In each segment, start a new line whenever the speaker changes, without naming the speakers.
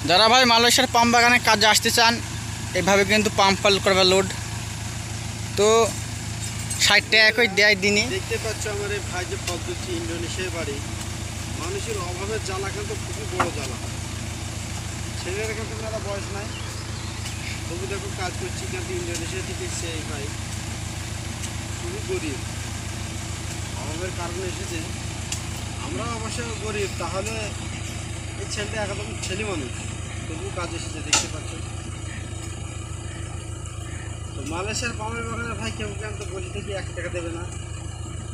যারা ভাই মালয়েশিয়ার পাম্প বাগানে কাজে আসতে চান এইভাবে কিন্তু পাম্প ফল করবে লোড তো 60 টাকা করে দেয় দিনে।
দেখতে পাচ্ছ আমার এই ভাই যে পদ্ধতি ইন্দোনেশিয়ার বাড়ি, মানুষের অভাবের জ্বালা কিন্তু খুবই বড় জ্বালা। ছেলের কিন্তু মেলা বয়স নাই, তবু দেখো কাজ করছি কিন্তু ইন্দোনেশিয়া থেকে সেই ভাই খুবই গরিব, অভাবের কারণে এসেছে। আমরা অবশ্য গরিব, তাহলে এই ছেলেটা একদম ছেলে মানুষ, তবু কাজ এসেছে দেখতে পাচ্ছ। তো মালয়েশিয়ার পামের বাগানে ভাই কেউ তো বসে থেকে 1 টাকা দেবে না,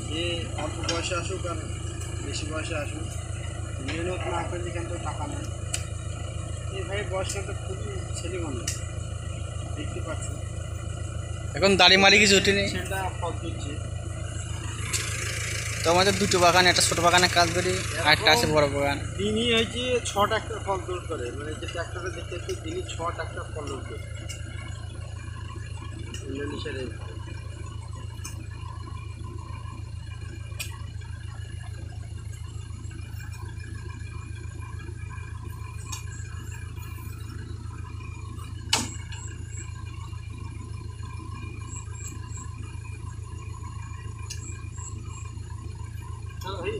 যে অল্প বয়সে আসুক আর বেশি বয়সে আসুক, মেহনত না করলে কিন্তু টাকা নেই। এই ভাই বয়স কিন্তু খুবই ছেলে মানুষ দেখতে পাচ্ছ।
এখন দাড়ি মারি কিছু উঠেনি,
সেটা ফল তুলছে।
তো আমাদের দুটো বাগান, একটা ছোট বাগানে কাজ করি আর একটা আছে বড় বাগান।
দিনই হয়েছে 6 ট্রাক্টর ফল লোড করে, মানে যে ট্রাক্টরে দেখতে পাচ্ছি দিনই 6 ট্রাক্টর ফল লোড করে ইন্দোনেশিয়ার এই। ভাই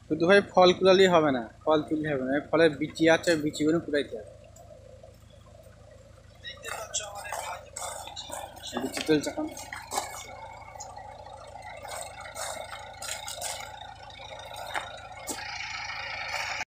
শুধু ভাই ফল কুড়ালেই হবে না, ফল তুললে হবে না, ফলের বিচি আছে, বিচিগুলো কুড়াইতে হবে। বিচি তুলছে এখন।